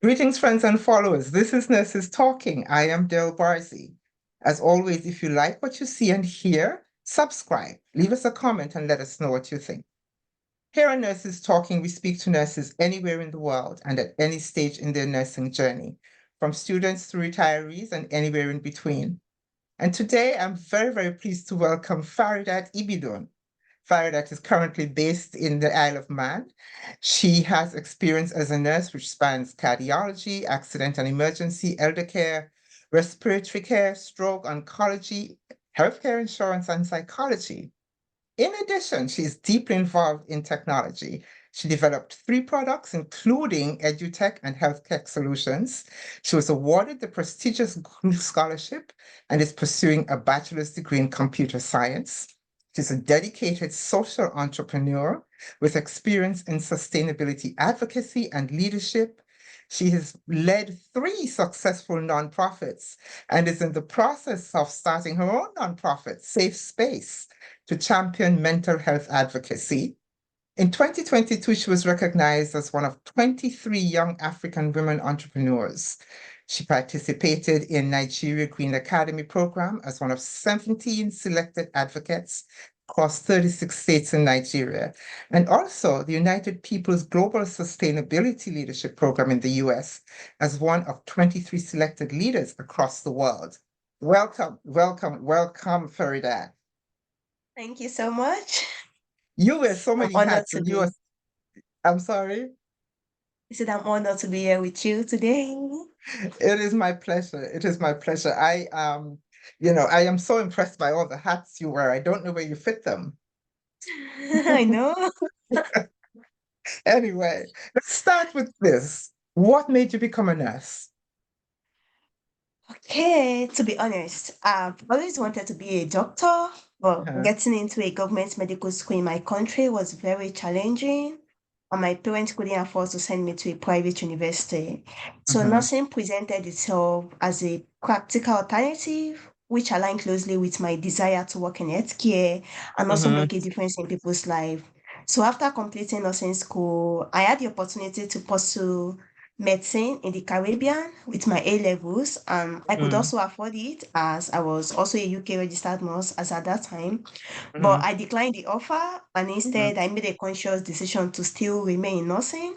Greetings, friends and followers. This is Nurses Talking. I am Del Barzi. As always, if you like what you see and hear, subscribe, leave us a comment, and let us know what you think. Here on Nurses Talking, we speak to nurses anywhere in the world and at any stage in their nursing journey, from students to retirees and anywhere in between. And today, I'm very pleased to welcome Faridat Ibidun. Faridat is currently based in the Isle of Man. She has experience as a nurse, which spans cardiology, accident and emergency, elder care, respiratory care, stroke, oncology, healthcare insurance, and psychology. In addition, she's deeply involved in technology. She developed 3 products, including edu-tech and health tech solutions. She was awarded the prestigious scholarship and is pursuing a bachelor's degree in computer science. She's a dedicated social entrepreneur with experience in sustainability advocacy and leadership. She has led 3 successful nonprofits and is in the process of starting her own nonprofit, Safe Space, to champion mental health advocacy. In 2022, she was recognized as one of 23 young African women entrepreneurs. She participated in Nigeria Green Academy program as one of 17 selected advocates across 36 states in Nigeria, and also the United People's Global Sustainability Leadership Program in the US as one of 23 selected leaders across the world. Welcome, Faridat. Thank you so much. You wear so I'm many honored hats to and you are, be. I'm sorry. I'm honored to be here with you today. It is my pleasure. It is my pleasure. I am so impressed by all the hats you wear. I don't know where you fit them. I know. Anyway, let's start with this. What made you become a nurse? Okay, to be honest, I've always wanted to be a doctor, but Uh-huh. getting into a government medical school in my country was very challenging, and my parents couldn't afford to send me to a private university. So Uh-huh. nursing presented itself as a practical alternative, which aligned closely with my desire to work in healthcare and also Uh-huh. make a difference in people's life. So after completing nursing school, I had the opportunity to pursue medicine in the Caribbean with my A levels. I could Uh-huh. also afford it as I was also a UK registered nurse as at that time. But Uh-huh. I declined the offer and Uh-huh. instead I made a conscious decision to still remain in nursing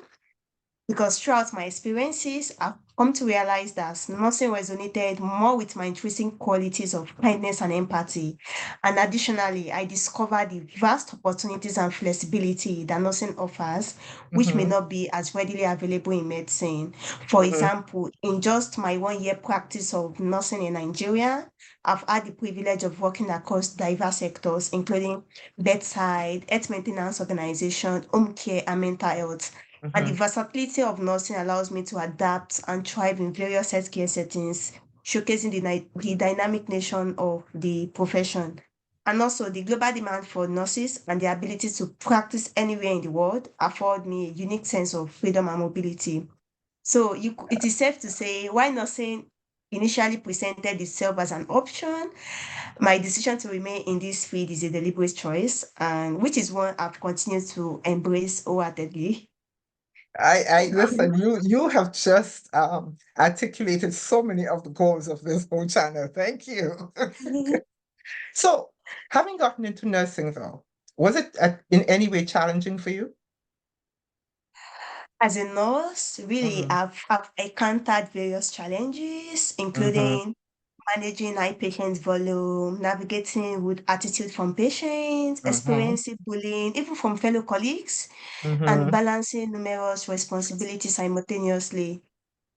because throughout my experiences, I've come to realize that nursing resonated more with my intrinsic qualities of kindness and empathy. And additionally, I discovered the vast opportunities and flexibility that nursing offers, which may Uh-huh. not be as readily available in medicine. For Uh-huh. example, in just my 1 year practice of nursing in Nigeria, I've had the privilege of working across diverse sectors, including bedside, health maintenance organization, home care, and mental health. And the Uh-huh. versatility of nursing allows me to adapt and thrive in various healthcare settings, showcasing the dynamic nature of the profession. And also, the global demand for nurses and the ability to practice anywhere in the world afford me a unique sense of freedom and mobility. So it is safe to say, while nursing initially presented itself as an option, my decision to remain in this field is a deliberate choice, and which is one I've continued to embrace wholeheartedly. I listen, you have just articulated so many of the goals of this whole channel. Thank you. So, having gotten into nursing though, was it in any way challenging for you? As a nurse, really, Mm-hmm. I've encountered various challenges, Mm-hmm. including managing high patient volume, navigating with attitude from patients, Mm-hmm. experiencing bullying, even from fellow colleagues, and Mm-hmm. balancing numerous responsibilities simultaneously.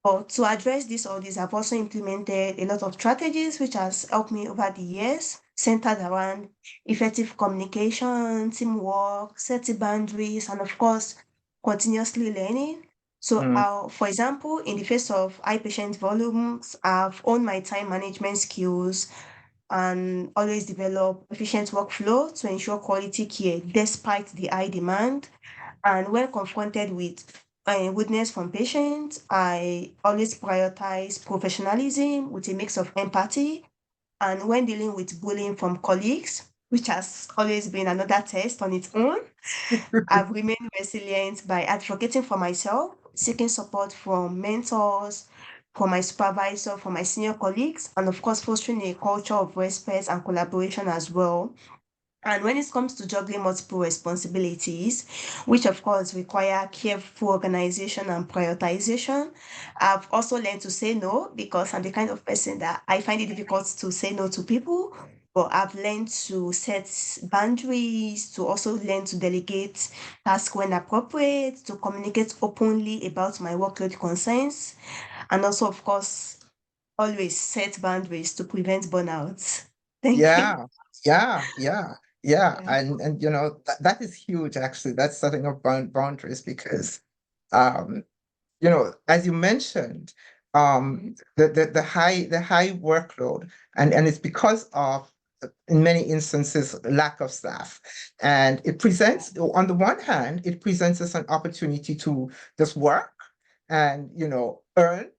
But to address all these, I've also implemented a lot of strategies which has helped me over the years, centered around effective communication, teamwork, setting boundaries, and of course, continuously learning. So, for example, in the face of high patient volumes, I've honed my time management skills and always develop efficient workflow to ensure quality care despite the high demand. And when confronted with witness from patients, I always prioritize professionalism with a mix of empathy. And when dealing with bullying from colleagues, which has always been another test on its own, I've remained resilient by advocating for myself, seeking support from mentors, from my supervisor, from my senior colleagues, and of course, fostering a culture of respect and collaboration as well. And when it comes to juggling multiple responsibilities, which of course require careful organization and prioritization, I've also learned to say no because I'm the kind of person that I find it difficult to say no to people. But I've learned to set boundaries, to also learn to delegate tasks when appropriate, to communicate openly about my workload concerns, and also, of course, always set boundaries to prevent burnout. Thank you. Yeah, yeah, yeah, yeah. Yeah. And you know, that is huge actually. That's setting up boundaries because um you know, as you mentioned, the high workload, and it's because of, in many instances, lack of staff. And it presents, on the one hand, it presents us an opportunity to just work and, you know, earn.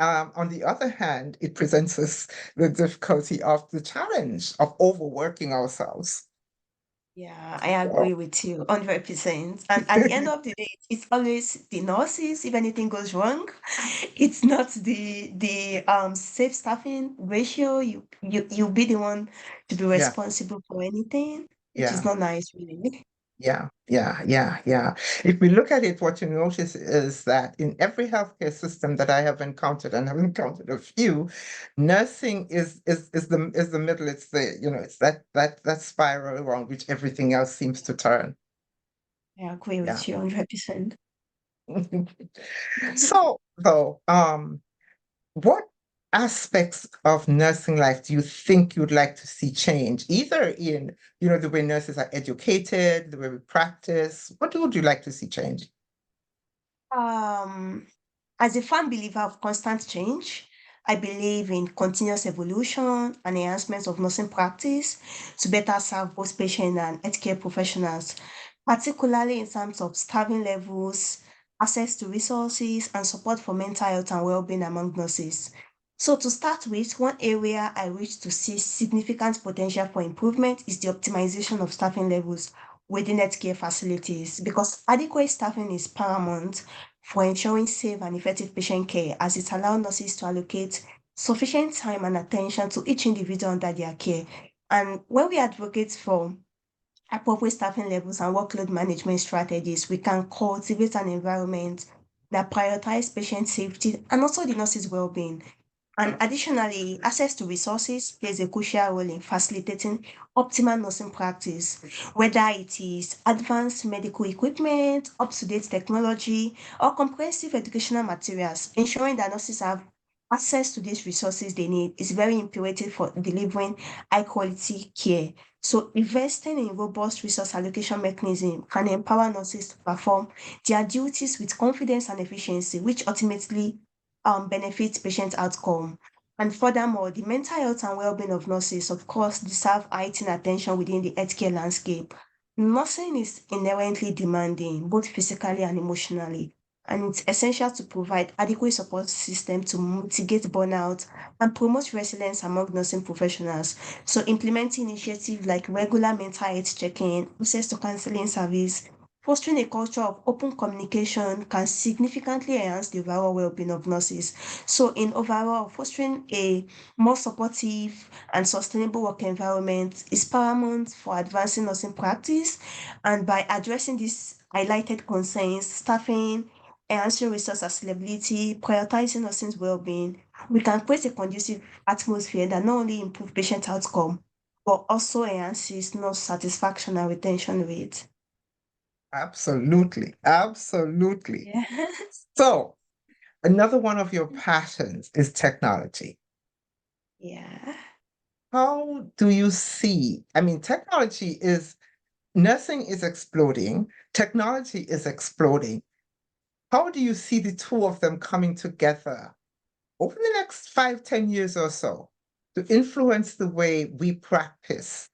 On the other hand, it presents us the difficulty of the challenge of overworking ourselves. Yeah, I So, agree with you 100%. And at the end of the day, it's always the nurses. If anything goes wrong, it's not the safe staffing ratio. You'll be the one to be yeah. responsible for anything, which is Yeah. not nice, really. Yeah. If we look at it, what you notice is that in every healthcare system that I have encountered, and I've encountered a few, nursing is the middle. It's the, you know, it's that spiral around which everything else seems to turn. I agree Yeah. with you 100%. So though, what aspects of nursing life do you think you'd like to see change, either in, you know, the way nurses are educated, the way we practice? What would you like to see change? Um, as a firm believer of constant change, I believe in continuous evolution and enhancement of nursing practice to better serve both patients and healthcare professionals, particularly in terms of staffing levels, access to resources, and support for mental health and well-being among nurses. So to start with, one area I wish to see significant potential for improvement is the optimization of staffing levels within healthcare facilities because adequate staffing is paramount for ensuring safe and effective patient care as it allows nurses to allocate sufficient time and attention to each individual under their care. And when we advocate for appropriate staffing levels and workload management strategies, we can cultivate an environment that prioritizes patient safety and also the nurses' well-being. And additionally, access to resources plays a crucial role in facilitating optimal nursing practice, whether it is advanced medical equipment, up-to-date technology, or comprehensive educational materials. Ensuring that nurses have access to these resources they need is very imperative for delivering high-quality care. So investing in robust resource allocation mechanism can empower nurses to perform their duties with confidence and efficiency, which ultimately benefits patient outcome. And furthermore, the mental health and well-being of nurses, of course, deserve heightened attention within the healthcare landscape. Nursing is inherently demanding, both physically and emotionally, and it's essential to provide adequate support system to mitigate burnout and promote resilience among nursing professionals. So implementing initiatives like regular mental health check-in, access to counseling service, fostering a culture of open communication can significantly enhance the overall well-being of nurses. So, in overall, fostering a more supportive and sustainable work environment is paramount for advancing nursing practice. And by addressing these highlighted concerns, staffing, enhancing resource availability, prioritizing nursing's well-being, we can create a conducive atmosphere that not only improves patient outcome, but also enhances nurse satisfaction and retention rate. Absolutely, absolutely. Yes. So, another one of your passions is technology. Yeah. How do you see? I mean, nursing is exploding, technology is exploding. How do you see the two of them coming together over the next 5, 10 years or so to influence the way we practice?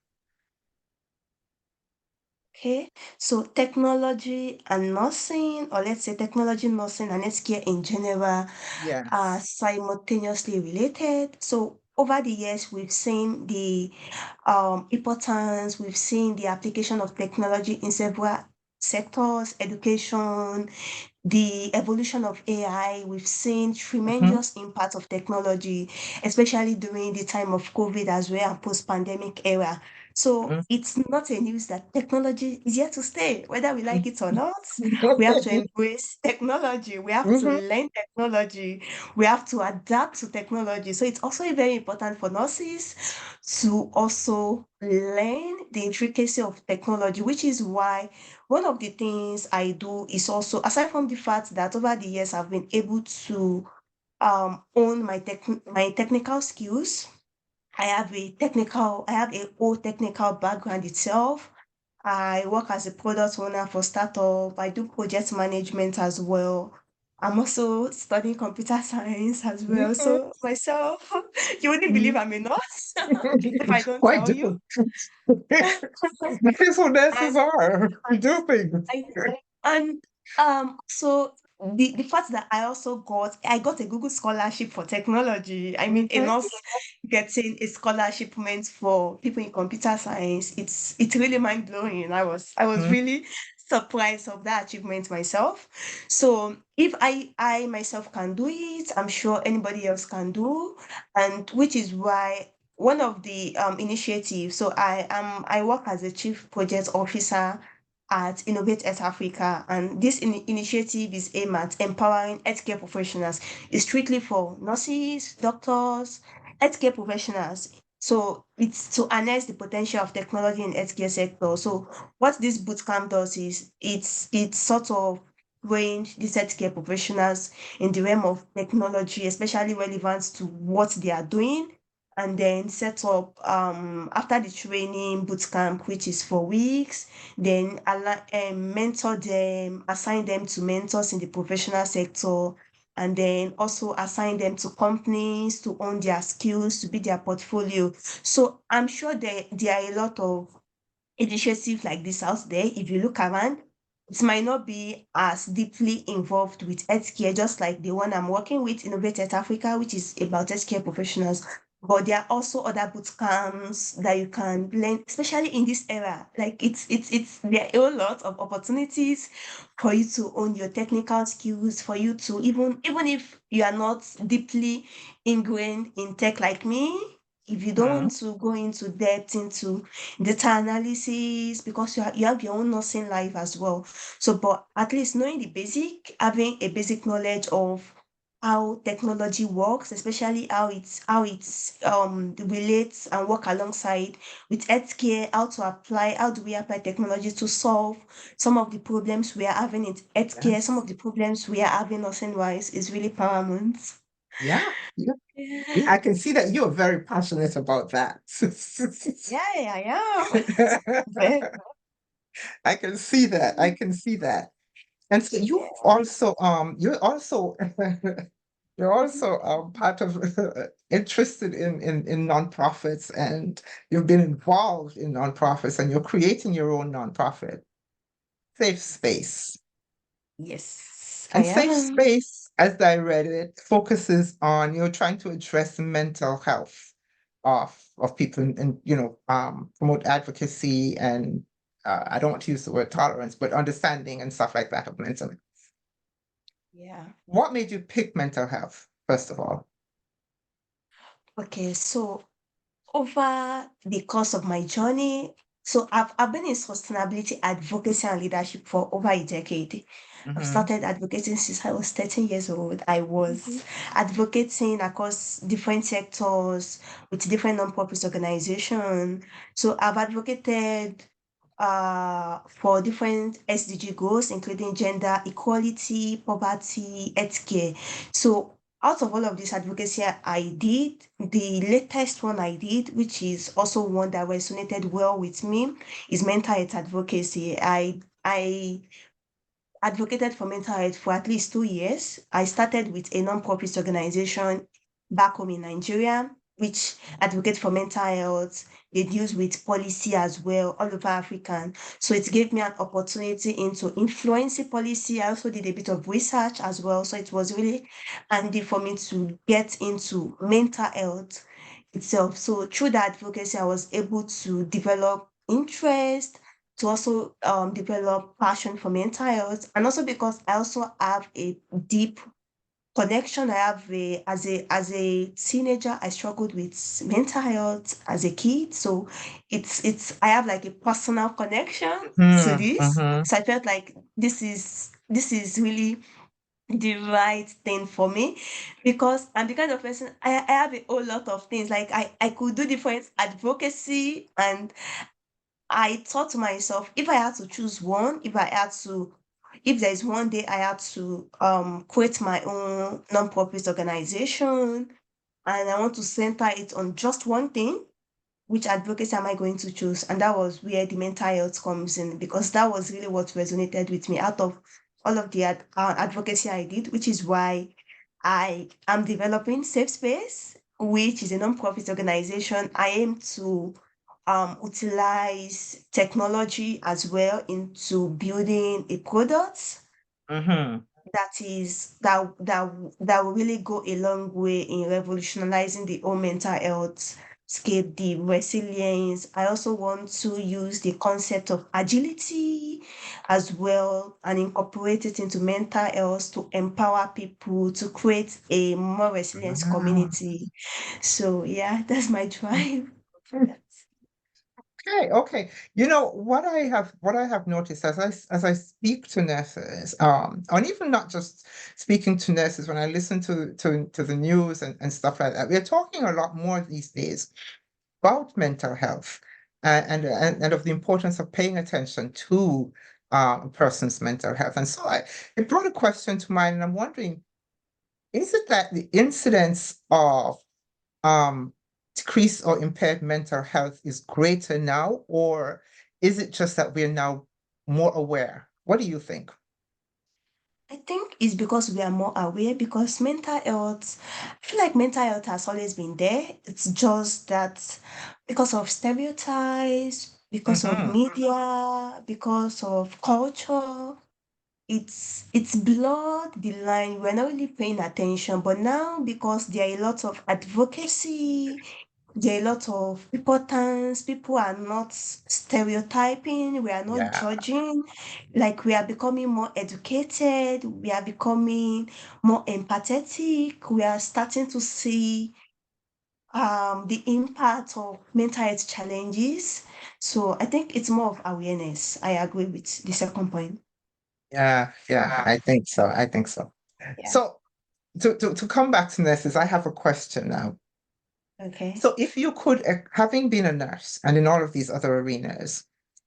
Okay. So technology and nursing, or let's say technology, nursing, and healthcare in general are Yes. simultaneously related. So over the years, we've seen the importance, we've seen the application of technology in several sectors, education, the evolution of AI, we've seen Mhm, tremendous impact of technology, especially during the time of COVID as well and post-pandemic era. So mhm, it's not a news that technology is here to stay, whether we like mhm. it or not. We have to embrace technology. We have to Mhm, learn technology. We have to adapt to technology. So it's also very important for nurses to also learn the intricacy of technology, which is why one of the things I do is also, aside from the fact that over the years I've been able to own my technical skills. I have a whole technical background itself. I work as a product owner for startup. I do project management as well. I'm also studying computer science as well. mhm, So myself, you wouldn't believe mhm. I'm a nurse if I don't Why tell you. do? That's what nurses are. We do things. I and so the fact that I got a Google scholarship for technology. I mean, a Mhm, nurse getting a scholarship meant for people in computer science. It's really mind blowing. I was mhm. really surprised of that achievement myself. So if I myself can do it, I'm sure anybody else can do, and which is why one of the initiatives. So I work as a chief project officer at Innovate Earth Africa, and this initiative is aimed at empowering healthcare professionals. It's strictly for nurses, doctors, healthcare professionals. So it's to harness the potential of technology in healthcare sector. So what this bootcamp does is it's sort of trained these healthcare professionals in the realm of technology, especially relevant to what they are doing, and then set up after the training boot camp, which is 4 weeks, then mentor them, assign them to mentors in the professional sector, and then also assign them to companies to own their skills, to be their portfolio. So I'm sure there are a lot of initiatives like this out there. If you look around, it might not be as deeply involved with healthcare, just like the one I'm working with, Innovated Africa, which is about healthcare professionals. But there are also other boot camps that you can learn, especially in this era. Like there are a whole lot of opportunities for you to own your technical skills, for you to even if you are not deeply ingrained in tech like me, if you don't Mhm. want to go into depth into data analysis, because you have your own nursing life as well. So, but at least knowing the basic, having a basic knowledge of how technology works, especially how it's relates and work alongside with healthcare, how do we apply technology to solve some of the problems we are having in healthcare, some Yes. of the problems we are having nursing wise is really paramount. Yeah. Yeah. Yeah, Yeah, I can see that you're very passionate about that. yeah, I am. Very, I can see that. I can see that. And so yeah. you're Mhm. also part of interested in nonprofits, and you've been involved in nonprofits, and you're creating your own nonprofit, Safe Space. Yes, I And Safe am. Space, as I read it, focuses on you're trying to address the mental health of people, and promote advocacy and I don't want to use the word tolerance, but understanding and stuff like that of mental health. Yeah. What made you pick mental health, first of all? Okay, so over the course of my journey, so I've been in sustainability advocacy and leadership for over a decade. I've Mm-hmm. started advocating since I was 13 years old. I was advocating across different sectors with different non-profit organizations. So I've advocated for different SDG goals, including gender equality, poverty, healthcare. So out of all of this advocacy I did, the latest one I did, which is also one that resonated well with me, is mental health advocacy. I advocated for mental health for at least 2 years. I started with a non-profit organization back home in Nigeria, which advocates for mental health. They deals with policy as well, all over Africa. So it gave me an opportunity into influencing policy. I also did a bit of research as well. So it was really handy for me to get into mental health itself. So through that advocacy, I was able to develop interest to also develop passion for mental health, and also because I also have a deep connection. I have a as a teenager, I struggled with mental health as a kid. So it's I have like a personal connection to Hmm. this. Hmm. So I felt like this is really the right thing for me, because I'm the kind of person, I have a whole lot of things. Like I could do different advocacy, and I thought to myself, if I had to choose one, if there is one day I had to create my own non-profit organization, and I want to center it on just one thing, which advocacy am I going to choose? And that was where the mental health comes in, because that was really what resonated with me out of all of the advocacy I did, which is why I am developing Safe Space, which is a non-profit organization. I aim to utilize technology as well into building a product Hmm. that will really go a long way in revolutionizing the whole mental health scape, the resilience. I also want to use the concept of agility as well and incorporate it into mental health to empower people to create a more resilient community. So yeah, that's my drive. Okay, okay. You know what I have noticed as I speak to nurses, and even not just speaking to nurses, when I listen to the news and stuff like that, we're talking a lot more these days about mental health and of the importance of paying attention to a person's mental health. And so it brought a question to mind, and I'm wondering, is it that the incidence of um, decreased or impaired mental health is greater now, or is it just that we're now more aware? What do you think? I think it's because we are more aware, because mental health, I feel like mental health has always been there. It's just that because of stereotypes, because of Hmm. media, because of culture, it's blurred the line. We're not really paying attention. But now, because there are a lot of advocacy, there are a lot of importance. People are not stereotyping. We are not Yeah, judging. Like, we are becoming more educated. We are becoming more empathetic. We are starting to see the impact of mental health challenges. So I think it's more of awareness. I agree with the second point. yeah, yeah. I think so. I think so. Yeah. So to come back to nurses, I have a question now. Okay. So if you could, having been a nurse and in all of these other arenas,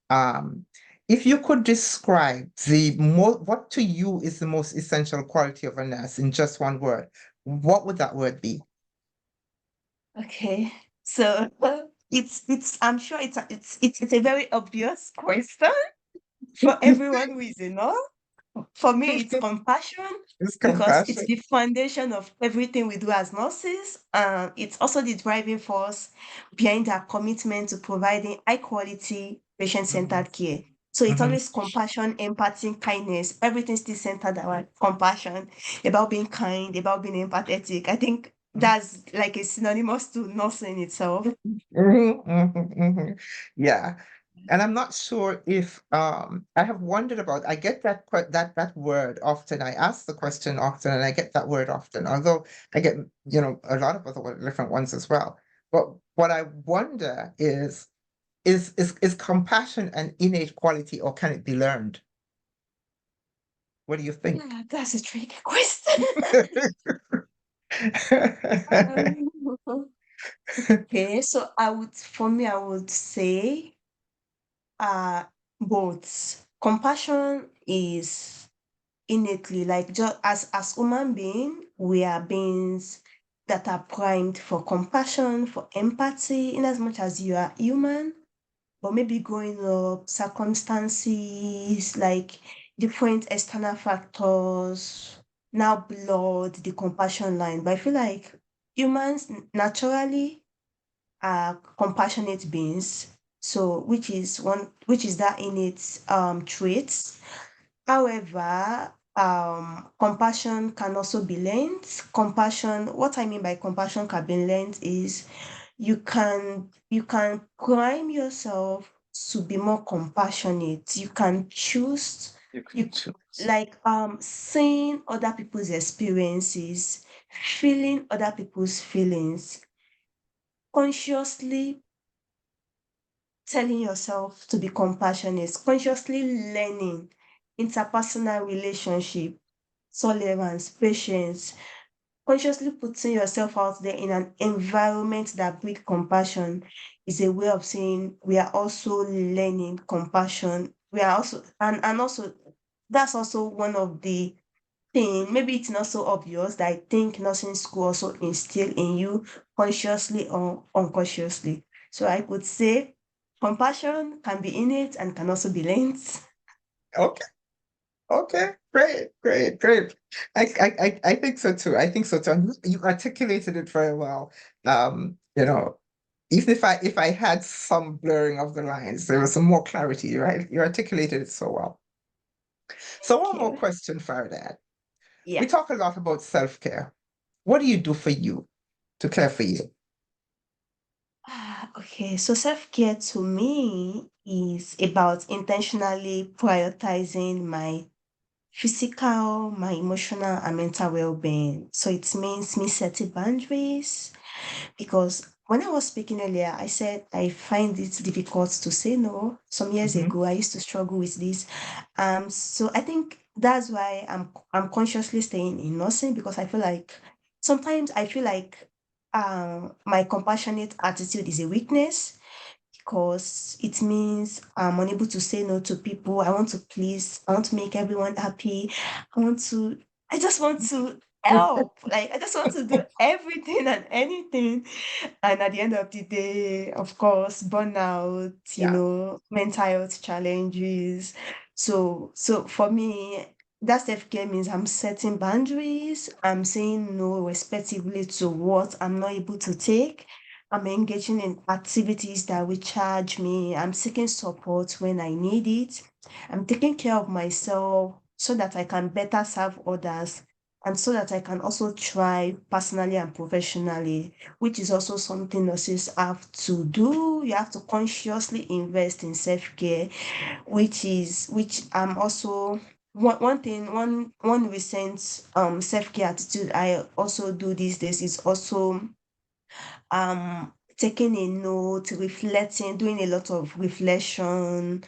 um, if you could describe what to you is the most essential quality of a nurse in just one word, what would that word be? Okay. So it's I'm sure it's a very obvious question for everyone who is a nurse. For me, it's compassion, It's because it's compassion. the foundation of everything we do as nurses. It's also the driving force behind our commitment to providing high quality, patient Mhm, centered care. So it's mhm, always compassion, empathy, kindness. Everything still centered around compassion, about being kind, about being empathetic. I think mhm, that's like a synonymous to nursing itself. mhm, mhm, mhm. Yeah. And I'm not sure if I have wondered about, I get that word often. I ask the question often and I get that word often, although I get, a lot of other different ones as well. But what I wonder is compassion an innate quality or can it be learned? What do you think? Yeah, that's a tricky question. Okay, so for me, I would say uh both. Compassion is innately, like, just as human being, we are beings that are primed for compassion, for empathy, in as much as you are human. But maybe growing up, circumstances like different external factors now blurred the compassion line. But I feel like humans naturally are compassionate beings. So which is that innate traits. However, compassion can also be learned. What I mean by compassion can be learned is you can prime yourself to be more compassionate. You can choose, You can you choose. like seeing other people's experiences, feeling other people's feelings, consciously telling yourself to be compassionate, consciously learning interpersonal relationship, tolerance, patience, consciously putting yourself out there in an environment that breeds compassion is a way of saying we are also learning compassion. We are also and also that's also one of the thing. Maybe it's not so obvious that I think nursing school also instill in you consciously or unconsciously. So I could say compassion can be innate and can also be learned. Okay. Okay. Great. Great. Great. I think so too. I think so too. And you articulated it very well. You know, even if I had some blurring of the lines, there was some more clarity, right? You articulated it so well. So Thank one more you. question, Faridat. We Yeah. talk a lot about self-care. What do you do for you to care for you? Okay, so self-care to me is about intentionally prioritizing my physical, my emotional, and mental well-being. So it means me setting boundaries, because when I was speaking earlier, I said I find it difficult to say no. Some years Mhm. ago, I used to struggle with this. So I think that's why I'm consciously staying in nursing, because I feel like sometimes I feel like my compassionate attitude is a weakness, because it means I'm unable to say no to people. I want to please, I want to make everyone happy. I want to, I just want to help. Like, I just want to do everything and anything. And at the end of the day, of course, burnout, Yeah. mental health challenges. So for me, that self-care means I'm setting boundaries. I'm saying no respectively to what I'm not able to take. I'm engaging in activities that recharge me. I'm seeking support when I need it. I'm taking care of myself so that I can better serve others, and so that I can also thrive personally and professionally, which is also something nurses have to do. You have to consciously invest in self-care, which I'm also one thing, one recent self-care attitude I also do these days is also taking a note, reflecting, doing a lot of reflection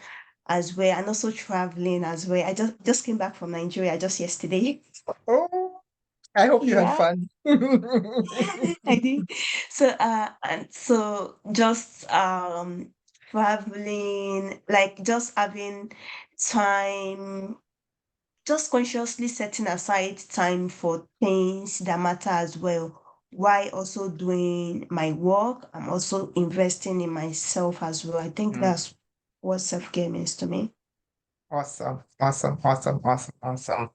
as well, and also traveling as well. I just came back from Nigeria just yesterday. Oh, I hope you had Yeah, fun. I did. So just traveling, like just having time, just consciously setting aside time for things that matter as well, while also doing my work. I'm also investing in myself as well. I think Mm. that's what self-care means to me. Awesome, awesome, awesome, awesome, awesome.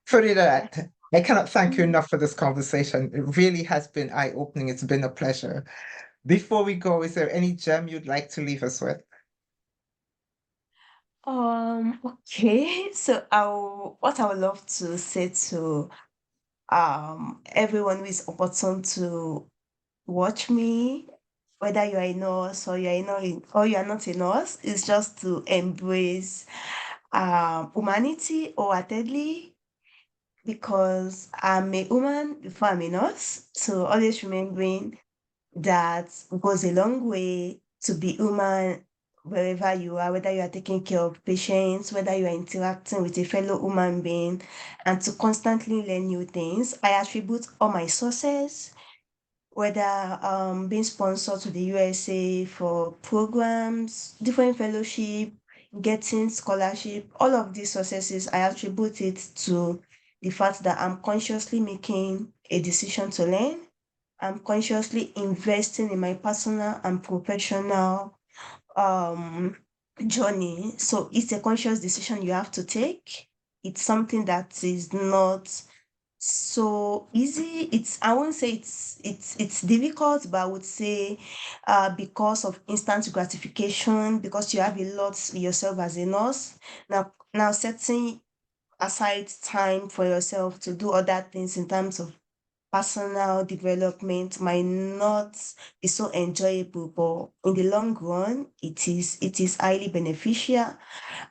For Yeah. that, I cannot thank you Mm. enough for this conversation. It really has been eye-opening. It's been a pleasure. Before we go, is there any gem you'd like to leave us with? Okay. So what I would love to say to everyone who is opportune to watch me, whether you are a nurse or you are not a nurse, is just to embrace humanity wholeheartedly, because I'm a woman before I'm a nurse. So always remembering that goes a long way, to be human wherever you are, whether you are taking care of patients, whether you are interacting with a fellow human being, and to constantly learn new things. I attribute all my success, whether being sponsored to the USA for programs, different fellowship, getting scholarship, all of these successes, I attribute it to the fact that I'm consciously making a decision to learn. I'm consciously investing in my personal and professional um journey. So it's a conscious decision you have to take. It's something that is not so easy. I won't say it's difficult, but I would say because of instant gratification, because you have a lot yourself as a nurse. Now setting aside time for yourself to do other things in terms of personal development might not be so enjoyable, but in the long run, it is highly beneficial.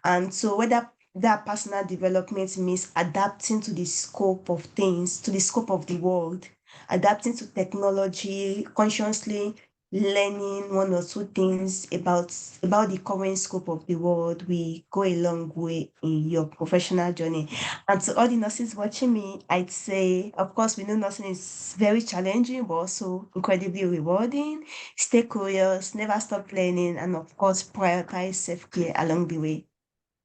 And so whether that personal development means adapting to the scope of things, to the scope of the world, adapting to technology, consciously learning one or two things about the current scope of the world, we go a long way in your professional journey. And to all the nurses watching me, I'd say, of course, we know nursing is very challenging, but also incredibly rewarding. Stay curious, never stop learning, and of course, prioritize self-care along the way.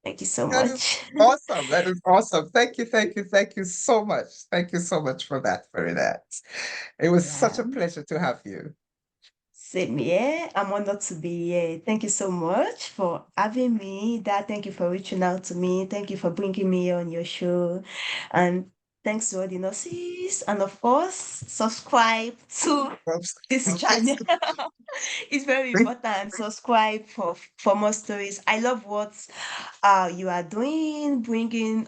Thank you so That is much. awesome. That is awesome. Thank you, thank you, thank you so much. Thank you so much for that, Faridat. It was such Yeah, a pleasure to have you. same here. I'm honored to be here. Thank you so much for having me. Dad, thank you for reaching out to me. Thank you for bringing me on your show. And thanks to all the nurses. And of course, subscribe to this channel. It's very important. Subscribe for more stories. I love what you are doing, bringing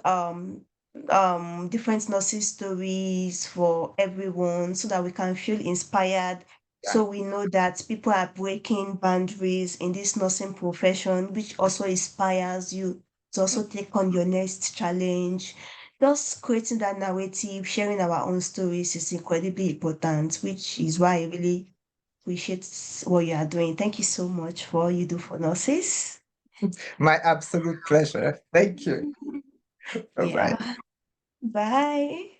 different nurses stories for everyone so that we can feel inspired, Yeah. so we know that people are breaking boundaries in this nursing profession, which also inspires you to also take on your next challenge. Just creating that narrative, sharing our own stories is incredibly important, which is why I really appreciate what you are doing. Thank you so much for all you do for nurses. My absolute pleasure. Thank you. Bye-bye. Yeah. Bye.